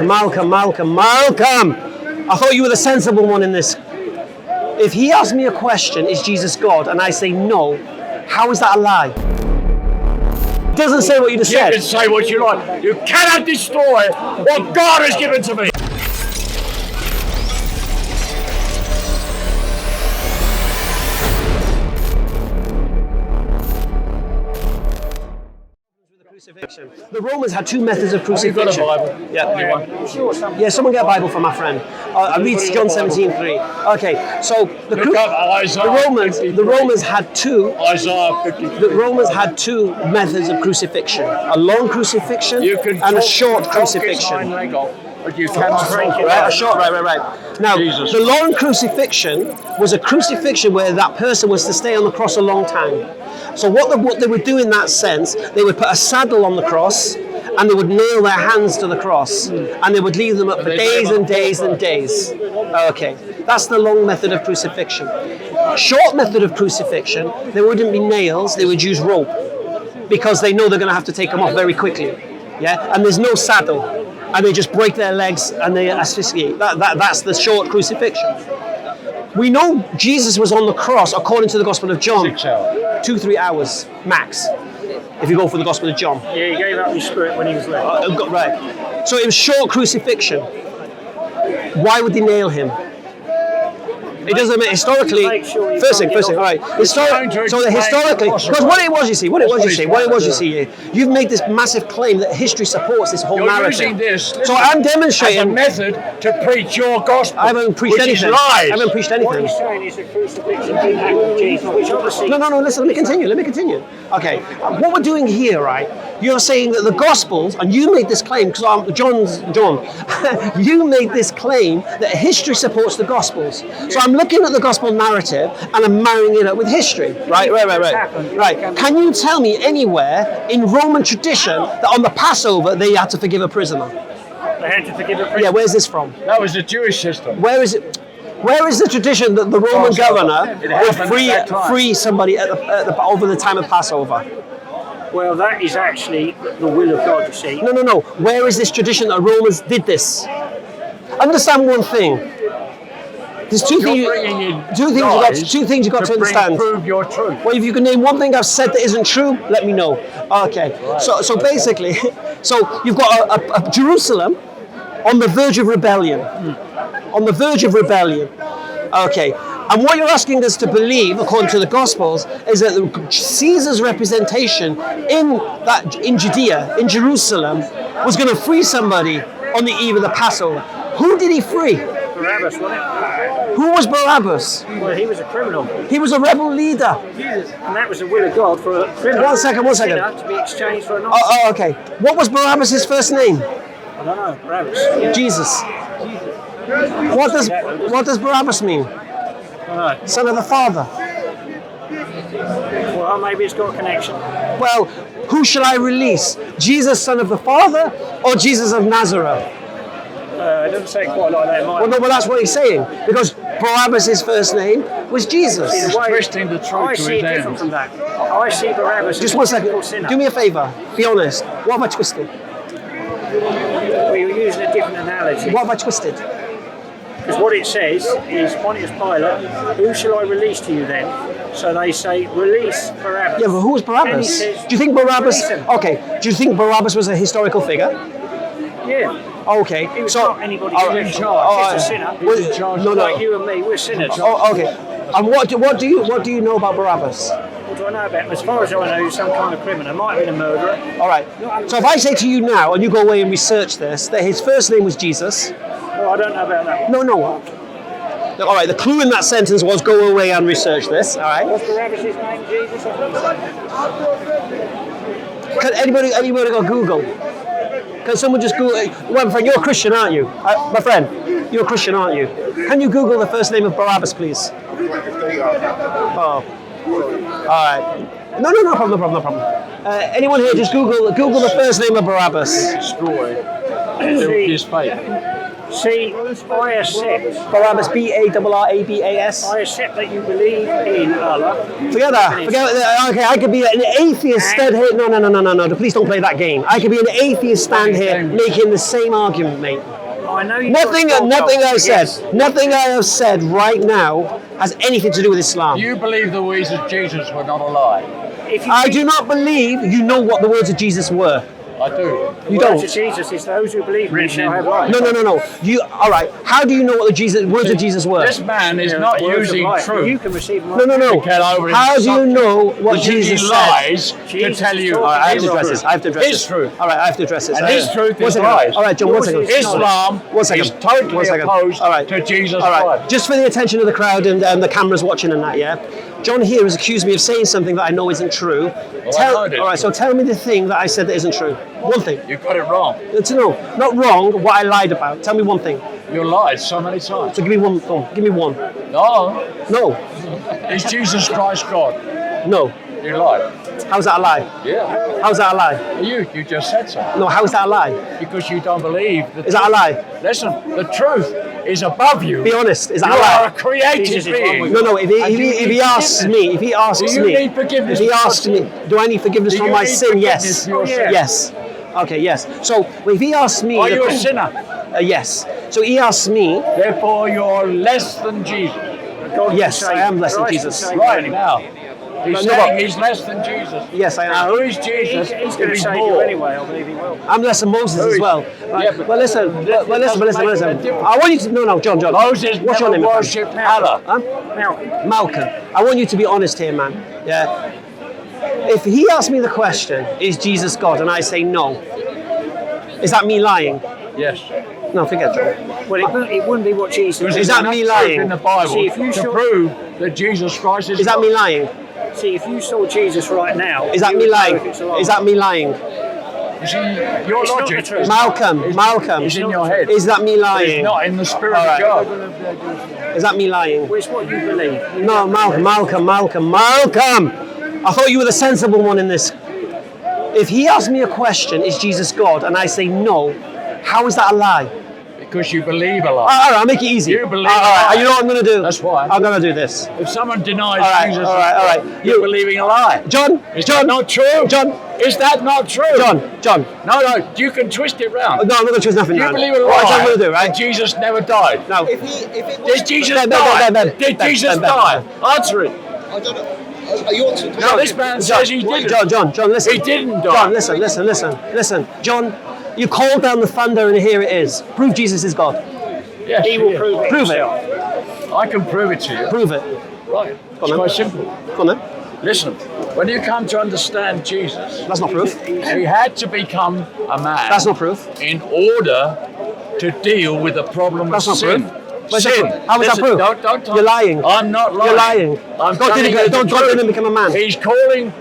Malcolm. I thought you were the sensible one in this. If he asks me a question, is Jesus God, and I say no, how is that a lie? It doesn't say what you just said. You can say what you like. You cannot destroy what God has given to me. Crucifixion. The Romans had two methods of crucifixion. Have you got a Bible? Yeah. Yeah, someone get a Bible for my friend. I read John 17:3. Okay, so the Romans had two. Isaiah 53. The Romans had two methods of crucifixion: a long crucifixion and a short crucifixion. But you cannot Right, a short, right. Now, the long crucifixion was a crucifixion where that person was to stay on the cross a long time. So what they would do in that sense, they would put a saddle on the cross and they would nail their hands to the cross and they would leave them up for days and days and days. Okay, that's the long method of crucifixion. Short method of crucifixion, there wouldn't be nails, they would use rope because they know they're going to have to take them off very quickly. Yeah, and there's no saddle. And they just break their legs and they asphyxiate. That's the short crucifixion. We know Jesus was on the cross, according to the Gospel of John, 2-3 hours max, if you go for the Gospel of John. Yeah, he gave up his spirit when he was there. Right. So it was short crucifixion. Why would they nail him? It doesn't make historically. First thing, all right. Historically, because what it was, you see, you've made this massive claim that history supports this whole narrative. Using this so I'm demonstrating as a method to preach your gospel. I haven't preached anything. I haven't preached anything. What he's saying is the crucifixion didn't happen with Jesus, which obviously. No. Listen, let me continue. Okay, what we're doing here, right? You're saying that the Gospels, and you made this claim because John, you made this claim that history supports the Gospels. So I'm looking at the Gospel narrative and I'm marrying it up with history. Right. Can you tell me anywhere in Roman tradition that on the Passover they had to forgive a prisoner? They had to forgive a prisoner? Yeah, where's this from? That was the Jewish system. Where is it? Where is the tradition that the Roman governor would free somebody over the time of Passover? Well, that is actually the will of God, you see. No. Where is this tradition that Romans did this? Understand one thing. There's two things you got to understand. Prove your truth. Well, if you can name one thing I've said that isn't true, let me know. Okay. Right. So basically, so you've got a Jerusalem on the verge of rebellion. On the verge of rebellion. Okay. And what you're asking us to believe, according to the Gospels, is that Caesar's representation in Judea, in Jerusalem, was going to free somebody on the eve of the Passover. Who did he free? Barabbas, wasn't it? Who was Barabbas? Well, he was a criminal. He was a rebel leader. And that was the will of God for a criminal. One second. To be exchanged for a non-sinner. Okay. What was Barabbas' first name? I don't know. Barabbas. Jesus. What does Barabbas mean? Son of the Father. Well, maybe it's got a connection. Well, who shall I release? Jesus, son of the Father, or Jesus of Nazareth? It doesn't say quite like that. Well, that's what he's saying, because Barabbas' first name was Jesus. He's twisting the truth I see it different from that. I see Barabbas just one second. Do me a favour. Be honest. What have I twisted? Well, you're using a different analogy. What have I twisted? Because what it says is, Pontius Pilate, who shall I release to you then? So they say, release Barabbas. Yeah, but who was Barabbas? Says, do you think Barabbas? Okay. Do you think Barabbas was a historical figure? Yeah. Okay. He was not anybody who's in charge. He's a sinner. No. Like you and me, we're sinners. Oh, okay. And what do you know about Barabbas? What do I know about him? As far as I know, he's some kind of criminal. Might have been a murderer. All right. So if I say to you now, and you go away and research this, that his first name was Jesus. Well, I don't know about that. No. All right. The clue in that sentence was go away and research this. All right. Was Barabbas' name Jesus? Can anybody go Google? Can someone just Google? Well, my friend, you're a Christian, aren't you? My friend, you're a Christian, aren't you? Can you Google the first name of Barabbas, please? Oh. All right. No problem. Anyone here, just Google the first name of Barabbas. Destroy his faith. See, I accept. Barabbas, Barrabas. I accept that you believe in Allah. Forget that. Okay, I could be an atheist stand here. No. Please don't play that game. I could be an atheist stand here making the same argument, mate. I know you. Nothing I have said right now has anything to do with Islam. You believe the words of Jesus were not a lie? I do not believe you know what the words of Jesus were. I do. You The don't. words of Jesus is those who believe in me shall have life. No. You all right? How do you know what the words of Jesus were? This man is not Words of using life. truth. You can receive No. Get over How his do you subject. know what He's Jesus using said? lies to Jesus tell you. talking All right, I have to his address this. I have to address His this. truth. All right, I have to address this. And his truth One is second. lies. All right, John. One second. Islam One second. is totally One second. opposed All right. to Jesus All right. Christ. Just for the attention of the crowd and the cameras watching and that, yeah. John here has accused me of saying something that I know isn't true. I know it is. All right, so tell me the thing that I said that isn't true. One thing. You got it wrong. No, not wrong. What I lied about. Tell me one thing. You lied so many times. So give me one. Give me one. No. No. Is Jesus Christ God? No. You lied. How's that a lie? Yeah. How's that a lie? You just said so. No. How is that a lie? Because you don't believe the Is that a lie? Listen, the truth is above you. Be honest. Is that You a are a lie? created Jesus is being. wrong with No. If he asks me, Do you need forgiveness if he for asks your me, do I need forgiveness Do for you my need sin? forgiveness Yes. for your sin? Yes. Okay. Yes. So if he asks me, Are you a sinner? Yes. So he asks me. Therefore, you're less than Jesus. God Yes, can I am save- less than Christ Jesus. can save Right anyone. now. He's No, saying but- he's less than Jesus. Yes, I am. Now, who is Jesus? He's If going to he's save you more? anyway. I believe he will. I'm less than Moses as well. Yeah, but- But listen. that doesn't make a Listen. difference. I want you to. No, John. Moses What's your never name? my friend? worshipped Allah. Huh? Malcolm. Malcolm, I want you to be honest here, man. Yeah. If he asks me the question, is Jesus God, and I say no, is that me lying? Yes. No, forget John. Well, it wouldn't be what Jesus Because Is there's that enough me truth lying? in the Bible See, if you to show- prove that Jesus Christ is Is that God. me lying? See, if you saw Jesus right now, Is that you me would know lying? if it's a lie. Is that me lying? You see, your It's not logic the truth. Malcolm, is in your head. is that me It's lying? not in the Spirit All right. of God. Is that me lying? Well, it's what you believe. No, Malcolm. I thought you were the sensible one in this. If he asks me a question, is Jesus God, and I say no, how is that a lie? Because you believe a lie. All right, I'll make it easy. You believe All a lie. right, you know what I'm going to do? That's why. I'm going to do this. If someone denies All right, Jesus, all right. you're believing a lie. John, Is that not true? John, Is that not true? John. No, you can twist it round. No, I'm not going to choose nothing. You man. believe a lie What I'm going to do, that right? Jesus never died. No. Did Jesus die? Did Jesus die? Answer it. I don't know. You want to? No, this man says he didn't. John, listen. He didn't die. John, listen. John, you called down the thunder and here it is. Prove Jesus is God. Yes, He will prove it. Prove it. I can prove it to you. Prove it. Right. It's on, quite then. simple. Go on then. Listen, when you come to understand Jesus, That's not proof. he had to become a man That's not proof. in order to deal with the problem That's of not sin. proof. Where's that Sin. proof? How is that Listen, proof? Don't You're lying. I'm not lying. You're lying. I'm God telling didn't you the God truth. didn't become a man. He's calling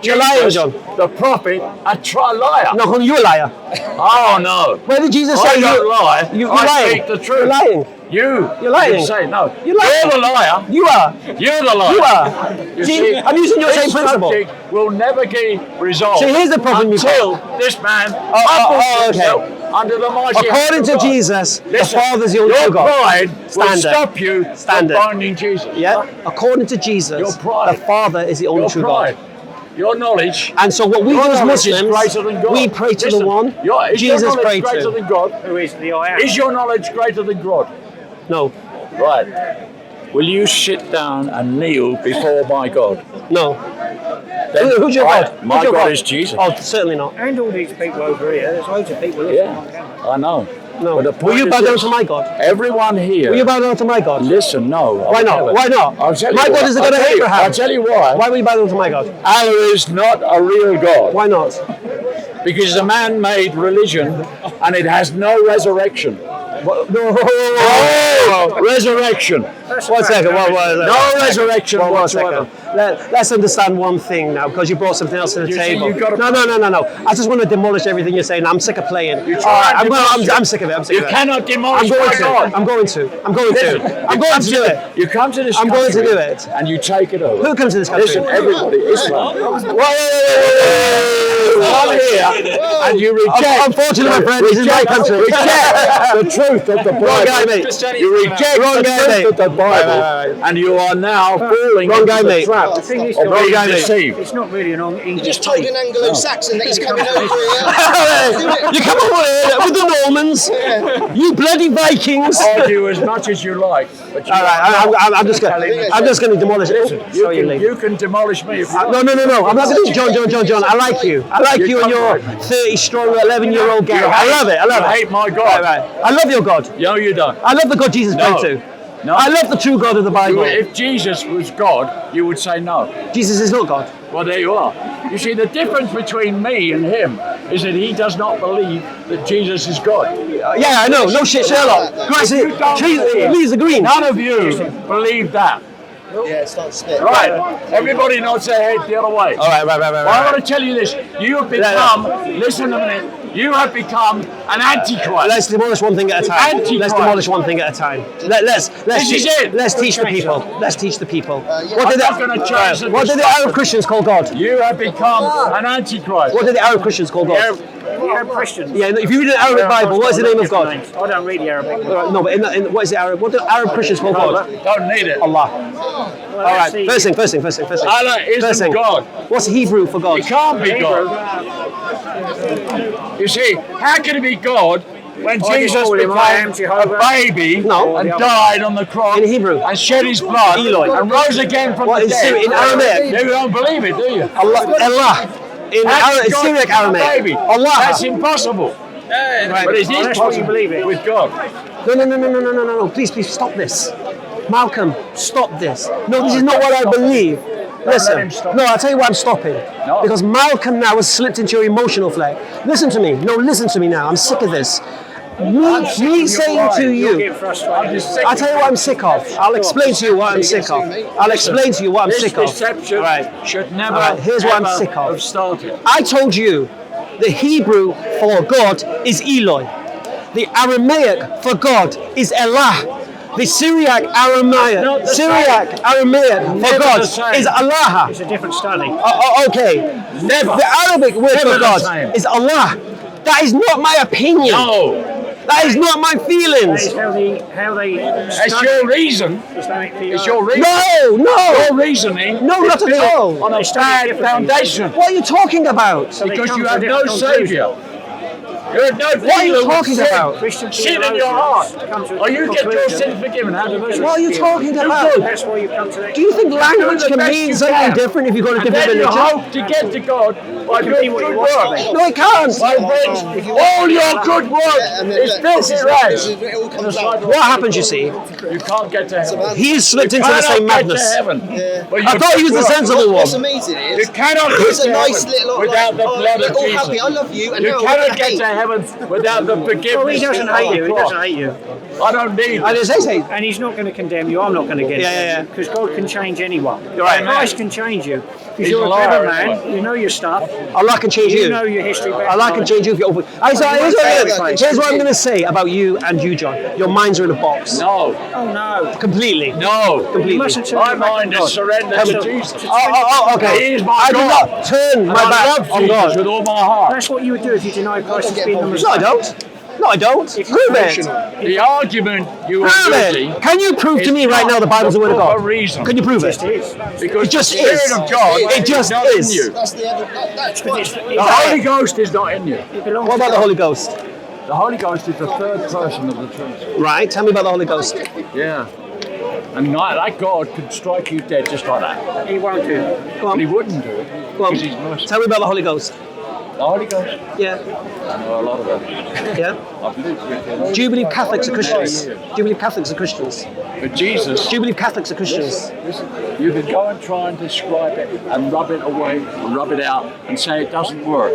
You're Jesus, lying, John. the prophet, a liar. No, you're a liar. Oh no. Where did Jesus I say don't lie. You're I lying. speak the truth. You're lying. You're lying. Say no. You're lying. You're the liar. You are. You're the liar. You are. You See, I'm using your this same principle. subject will never get resolved. See, here's the problem you've until got. this man okay. humbles himself under the mighty hand According of to God. Jesus, the Listen, Father's the only your true God. pride will Stand it. stop you Stand from it. finding Jesus. Yeah. According to Jesus, Your pride. the Father is the only Your true pride. God. Your knowledge. And so what we Your do as knowledge is Muslims, greater than God. we pray to Listen, the one is your Jesus knowledge prayed greater to. than God? Who is the I am? Is your knowledge greater than God? No, Right. Will you sit down and kneel before my God? no. Then Who's your God? My Who's your God is Jesus. Oh, certainly not. And all these people over here, there's loads of people listening. Yeah, I know. No. But the Will point you is bow down this. to my God? Everyone here. Will you bow down to my God? Listen, no. Why not? Why not? I'll tell you My God why. is the God of I'll tell you- Abraham. I'll tell you why. Why will you bow down to my God? Allah is not a real God. Why not? Because it's a man-made religion and it has no resurrection. No resurrection. One second. No resurrection One whatsoever. second. Let's understand one thing now, because you brought something else to the You see, table. you've got to- No. I just want to demolish everything you're saying. I'm sick of playing. You All try right, and demolish I'm sick of it. I'm sick You of it. cannot demolish I'm going my to. God. I'm going to. Listen, I'm going to do it. You come to this I'm going to country do it. and you take it over. Who comes to this country? Listen, everybody, Islam. Whoa! Come here and you reject. Unfortunately, my friend, this is my reject country. the truth truth of the Bible. Wrong guy, mate. You reject Wrong the guy, truth mate. of the Bible, Right. and you are now falling Wrong into guy, the mate. trap The thing is, of guys, being deceived. it's not really an You just told an Anglo-Saxon that he's coming over here. You come over here with the Normans, you bloody Vikings. Argue as much as you like, but you All right, I'm just going to demolish it. Listen, Sorry, Lee. you can demolish me if you No, I'm not going to. John. I like you. I like you and your 30-strong, 11-year-old gang. I love it. You hate my God. Right. I love your God. No, you don't. I love the God Jesus prayed to. No. I love the true God of the Bible. If Jesus was God, you would say no. Jesus is not God. Well, there you are. You see, the difference between me and him is that he does not believe that Jesus is God. Yeah, I know. No shit, Sherlock. Christ, You don't believe. leaves the green. None of you believe that. Yeah, it starts to spit. Right. Everybody nods their head the other way. All right. Well, I want to tell you this. You have become, listen a minute, you have become an antichrist. Let's demolish one thing at a time. Antichrist. Let's demolish one thing at a time. Let's This is it. Let's teach the people. Let's teach the people. I'm not going to change the What did the Arab Christians call God? You have become an antichrist. What did the Arab Christians call God? Arab Christians. Yeah, if you read an Arabic Bible, what is the name of God? I don't read the Arabic. No, but what is the Arab? What do Arab Christians call God? Don't need it. Allah. Well, All right. that's First thing. Allah isn't First thing. God. What's Hebrew for God? It can't be God. You see, how can it be God when Jesus call him I am became Jehovah. a baby No. and died on the cross In Hebrew. and shed his blood Eloi. and rose again from What the is dead? in Aramaic? You don't believe it, do you? Allah. In That's Syriac God, Aramaic. baby. Allah. That's impossible. But it is that's what you possible believe it. with God. No. Please, stop this. Malcolm, stop this. No, this is not what I believe. Listen, him stop. no, I'll tell you why I'm stopping. No. Because Malcolm now has slipped into your emotional flag. Listen to me. No, listen to me now. I'm sick of this. Me saying to You'll you, get frustrated. I'll tell you what I'm sick of. I'll explain to you what I'm sick of. I'll explain to you what I'm This sick of. deception should never Here's what I'm ever sick of. have started. I told you the Hebrew for God is Eloi. The Aramaic for God is Elah. The Syriac Aramaic for Never God the same. is Allah. It's a different study. Okay. Never. The Arabic word Never for the God same. is Allah. That is not my opinion. No. That is not my That feelings. is how they That's study your reason. Islamic theology. It's your reason. No. Your reasoning No, is not at built all. on a bad foundation. What are you talking about? So they Because come you to have a no different saviour. You have no What are you dealer with talking sin. about? Christian Sin in theologians your heart. come to a Or you get your conclusion. sins forgiven. How do those What are you talking about? That's why you come to that. Do you think language the can best mean you something can. different if you go to a And different then you religion? hope to get to God by can doing be what you good want to works. be. No, it can't. My friends, all your good works is filthy rags. It all comes out. What happens, you see? You can't get to heaven. He has slipped You into the cannot same get madness. to heaven. Well, I you thought he was the work. sensible one. What's amazing You is cannot it's get a to nice heaven little without the blood we're of all Jesus. happy. I love you, and You no, cannot I get hate. to heaven without the forgiveness. Well, he doesn't of hate the you. He cross. doesn't hate you. I don't need I it. didn't say so. And he's not going to condemn you. I'm not going to get Yeah. Because God can change anyone. Right. Christ can change you. Because He's you're a a clever liar, man. isn't You know your stuff. Allah can change You you. know your history. Allah can change you if you open. Here's what I'm going to say about you and you, John. Your minds are in a box. No, Oh no. Completely. no. You Completely. mustn't turn My your back on mind God. is surrendered to Jesus. Okay. He is my I do God. not turn my I back love on Jesus God. with all my heart. That's what you would do if you deny Christ as being the No, I Messiah. don't. No, I don't. Prove it. The argument you are Prove guilty it. Can you prove to me right now the Bible's the word of for a God? reason. Can you prove it? It is. Because It just the Spirit is. of God It just not is. in you. That's the other. That's right. The Holy Ghost is not in you. It belongs What to about the God. Holy Ghost? The Holy Ghost is the third person of the Trinity. Right. Tell me about the Holy Ghost. Yeah. And that God could strike you dead just like that. He won't do. Go But he on. wouldn't do it Go on. because he's merciful. Tell me about the Holy Ghost. The Holy Ghost, Yeah. I know a lot of them. Yeah. I've lived with him. Do you believe Catholics are Christians? Do you believe Catholics are Christians? But Jesus, Do you believe Catholics are Christians? listen, you could go and try and describe it and rub it away and rub it out and say it doesn't work.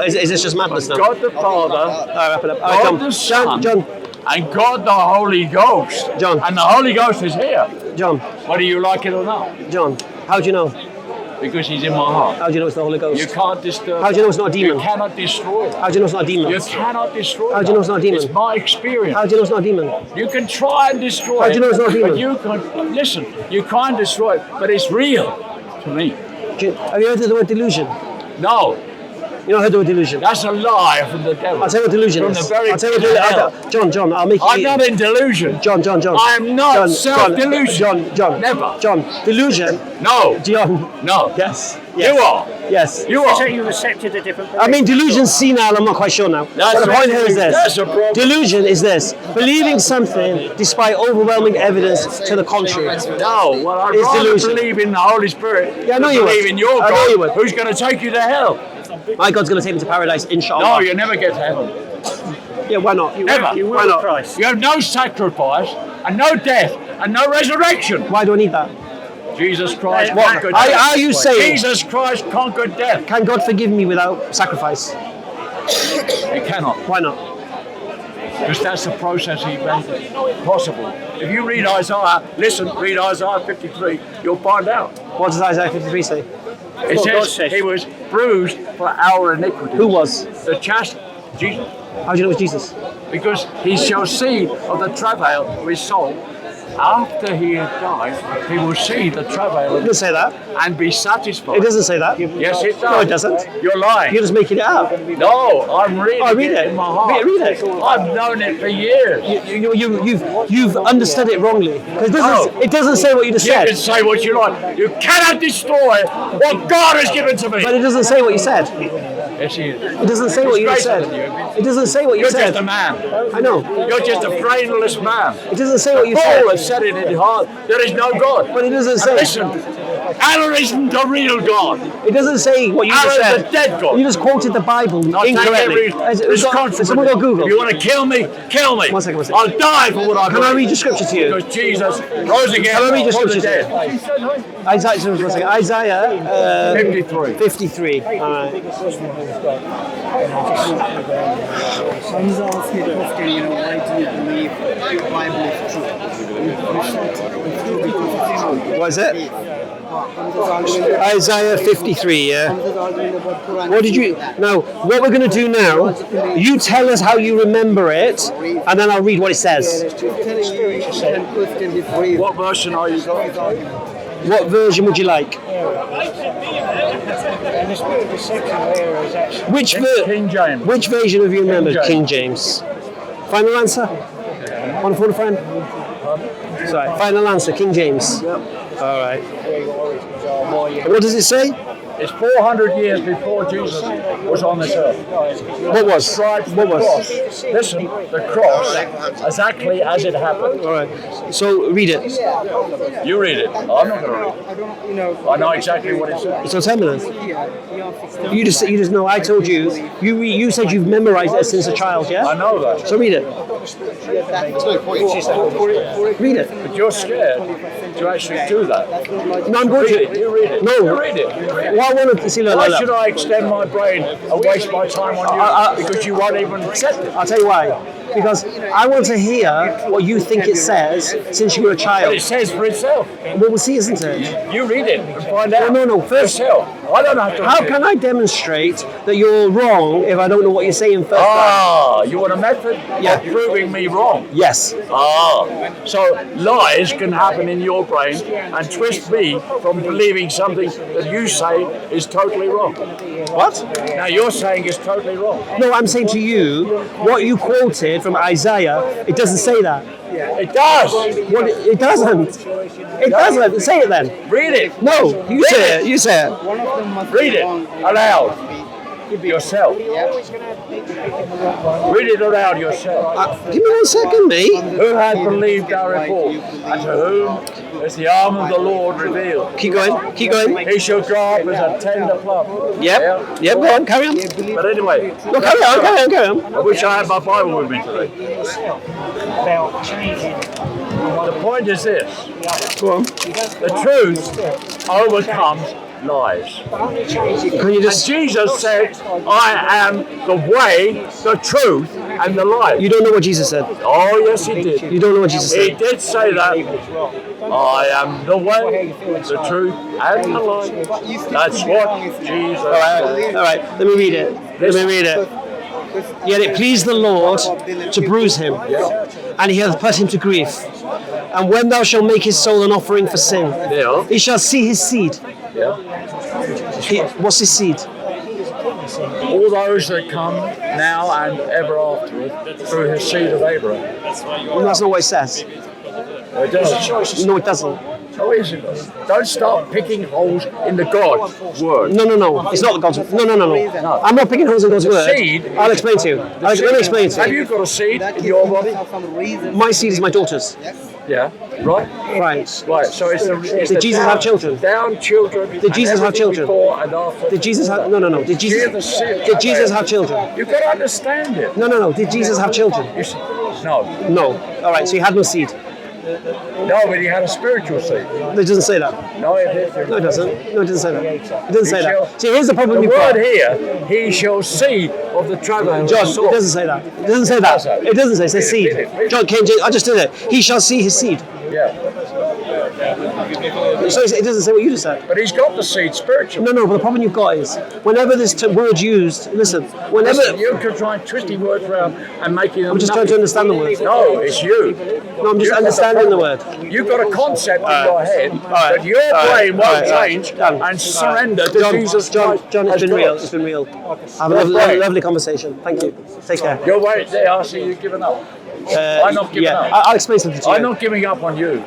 Is this just madness now? God the Father, All right, wrap it up. All right, God the Son, John, and God the Holy Ghost. John. And the Holy Ghost is here, John, whether you like it or not, John. How do you know? because he's in my heart. How do you know it's the Holy You Ghost? can't disturb How do you know it's not a You demon? cannot destroy it. How do you know it's not a demon? You cannot destroy How do you know it's not a demon? It's my experience. How do you know it's not a demon? You can try and destroy How do you know it's not a it, demon? but you can, listen, you can't destroy it, but it's real to me. Have you heard of the word delusion? No, You know EFDawah delusion. That's a lie from the devil. I'll tell you what delusion From is. the very I'll tell you what pit of hell. John, I'll make you. I'm not in delusion. John. I am not self-delusion. John. Never. John, delusion. No. John. No. Yes. You are. Yes. You So are. you accepted a different. I mean, delusion's senile, I'm not quite sure now. That's But the point here is that's this. a problem. Delusion is this. Believing something despite overwhelming evidence to the contrary. No. Well, I'd It's rather delusion. believe in the Holy Spirit Yeah, I know than you would. believe in your I know you God, would. who's going to take you to hell. My God's going to take me to paradise, inshallah. No, you never get to heaven. Yeah, why not? Never. You will Why with not? Christ. You have no sacrifice, and no death, and no resurrection. Why do I need that? Jesus Christ What? conquered Are death. you saying, Jesus Christ conquered death. can God forgive me without sacrifice? He cannot. Why not? Because that's the process he made possible. If you read Isaiah, read Isaiah 53, you'll find out. What does Isaiah 53 say? It What God says says. he was bruised for our iniquity. Who was? The Jesus. How do you know it was Jesus? Because he shall see of the travail of his soul. After he had died, he will see the travail It doesn't say that. and be satisfied. It doesn't say that. Yes, it does. No, it doesn't. You're lying. You're just making it up. No, I'm reading Oh, read it. in my heart. Read it. I've known it for years. You've understood it wrongly. 'Cause it doesn't say what you just You said. can say what you like. You cannot destroy what God has given to me. But it doesn't say what you said. Yes, he is. It doesn't say what you just said. It doesn't say what you You're said. just a man. I know. You're just a brainless man. It doesn't say what you Paul said. has said it in his heart. There is no God. But it doesn't And say. listen, Allah isn't the real God. It doesn't say what you just Allah is said. a dead God. You just quoted the Bible I'll take incorrectly. this country. Someone go Google. If you want to kill me, kill me. One second. I'll die for what I Can I believe. read your scripture to you? Because Jesus rose again Can I read your from the scripture to you? dead. Isaiah 53. 53. All right. Someone's asked me the question, why do you believe the Bible is true? It's true because it's true. What is it? I'm just arguing, Isaiah 53, yeah. I'm just arguing about Quran. What did you... Now, what we're going to do now, you tell us how you remember it, and then I'll read what it says. I'm telling you, you can question this way. What version are you got? What version would you like? And the second layer is actually. King James. Which version have you remembered? King King James. Final answer? On the phone, friend? Sorry, final answer, King James. All right. And what does it say? It's 400 years before Jesus was on this earth. What was? Stripes What the was? cross. Listen, the cross, exactly as it happened. All right. So read it. You read it. I'm not going to read it. I know exactly what it says. So tell me then. You just know. I told you. You said you've memorized it since a child, I yeah? know that. So read it. Read it. But you're scared to actually do that. No, I'm going Read it. to. You read it. No. You read it. What I want to see. Look, Why look, should look. I extend my brain and waste my time on you? Because you won't even accept it. I'll tell you why. Because I want to hear what you think it says since you were a But child. it says for itself. Well, we'll see, isn't it? You read it and find out. No. First, yourself. I don't have to. how can I demonstrate that you're wrong if I don't know what you're saying first? Ah, you want a method? Yeah. Of proving me wrong. Yes. Ah, so lies can happen in your brain and twist me from believing something that you say is totally wrong. What? Now you're saying it's totally wrong. No, I'm saying to you, what you quoted from Isaiah, it doesn't say that. It does. What? It doesn't. It doesn't. Say it then. Read it. No, you say it. You say it. One of them must Read be it wrong. aloud yourself. Read it aloud yourself. Give me 1 second, mate. Who has believed our report, and to whom is the arm of the Lord revealed? Keep going. Keep going. He shall grow up as a tender plum. Yep. Yep. Go on. Carry on. But anyway, No, carry on. Carry on. Carry on. I wish I had my Bible with me today. About changing. The point is this: Go on. the truth overcomes lies. Can you And just? Jesus said, "I am the way, the truth, and the life." You don't know what Jesus said. Oh yes, he did. You don't know what Jesus He said. did say that. I am the way, the truth, and the life. That's what Jesus said. All right. Let me read it. Let me read it. Yet it pleased the Lord to bruise him, and he hath put him to grief. And when thou shalt make his soul an offering for sin, Yeah. he shall see his seed. Yeah. What's his seed? All those that come now and ever afterward through his seed of Abraham. Well, that's not what it says. It does. No, it doesn't. How is it? Don't start picking holes in the God word. No. It's not God's. No. I'm not picking holes in God's word. Seed. I'll explain to you. Let me explain to Have you. you got a seed in your body? My seed is my daughter's. Yeah. Right. Right. Right. So it's Did Jesus have children? Down children. Did Jesus have children? Before and after. Did Jesus have? No. Did Jesus have children? You've got to understand it. No. Did Jesus have children? No. No. All right. So he had no seed. No, but he had a spiritual seed. It doesn't say that. No, it is. No, it doesn't. No, it doesn't say that. It doesn't say that. See, here's the problem The you've got. word here, he shall see of the travail. John, it doesn't say that. It doesn't say that. It doesn't say. It says seed. John, King James, I just did it. He shall see his seed. Yeah. So it doesn't say what you just said. But he's got the seed spiritual. No, but the problem you've got is whenever this word used, listen, whenever. Listen, you can try twisting words around and making them. I'm just trying to understand the word. No, it's you. No, I'm just understanding the word. You've got a concept in your head that your brain won't change and surrender to Jesus Christ. John, it's as been God. real. It's been real. Have a lovely conversation. Thank you. Take care. You're waiting there. I see you giving up. I'm not giving up. I'll explain something to you. I'm not giving up on you.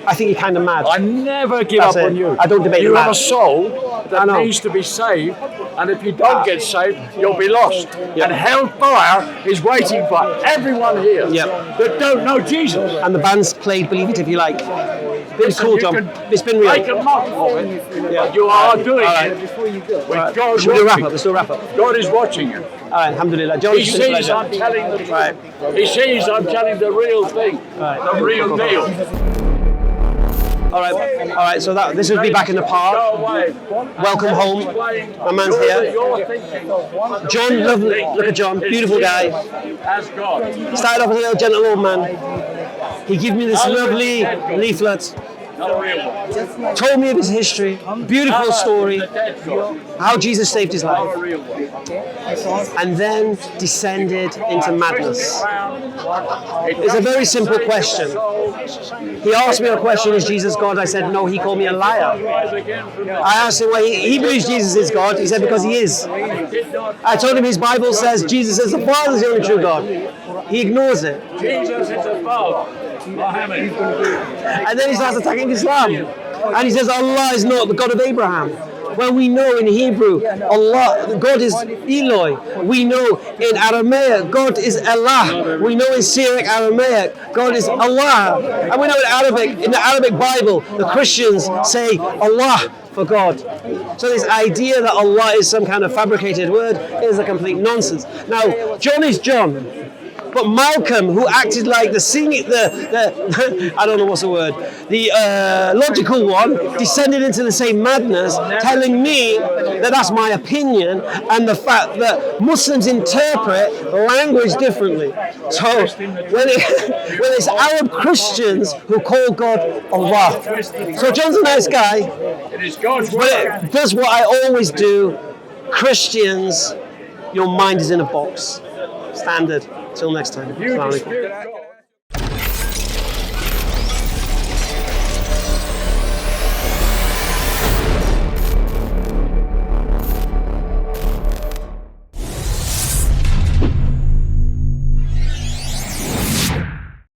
I think you're kind of mad. I never give That's up it. on you. I don't debate you the have matter. a soul that needs to be saved, and if you don't get saved, you'll be lost. Yeah. And hellfire is waiting for everyone here Yeah. that don't know Jesus. And the band's played Believe It If You Like. Been Listen, cool, you John. can It's been real. Make a mock of it, Yeah. but you are doing All right. it Before you go. with God Should we do a wrap watching. up? Let's do a wrap up. God is watching you. All right, alhamdulillah. John, He it's been a sees pleasure. I'm telling the truth. Right. He sees I'm telling the real thing, the real deal. All right. So this will be back in the park. Go away. Welcome home. My man's here. You're thinking John, lovely. Look at John, beautiful guy. as God. Started off as a little gentle old man. He gave me this lovely leaflet. Not a real one. Told me of his history. Beautiful story. The dead God. How Jesus saved his Not life. a real one. And then descended into madness. It's It's a very simple question. He asked me a question, is Jesus God? I said, no, he called me a liar. I asked him why he believes Jesus is God. He said, because he is. I told him his Bible says Jesus is the Father, is the only true God. He ignores it. Jesus is above Muhammad. And then he starts attacking Islam. And he says, Allah is not the God of Abraham. Well, we know in Hebrew, Allah, God is Eloi. We know in Aramaic, God is Allah. We know in Syriac Aramaic, God is Allah. And we know in the Arabic Bible, the Christians say Allah for God. So this idea that Allah is some kind of fabricated word is a complete nonsense. Now, John is John. But Malcolm, who acted like the I don't know what's the word, the logical one, descended into the same madness, telling me that that's my opinion, and the fact that Muslims interpret language differently. So when it's Arab Christians who call God Allah. So John's a nice guy, It is God's but word. it does what I always do. Christians, your mind is in a box. Standard. Till next time. You Assalamu alaikum. dispute God.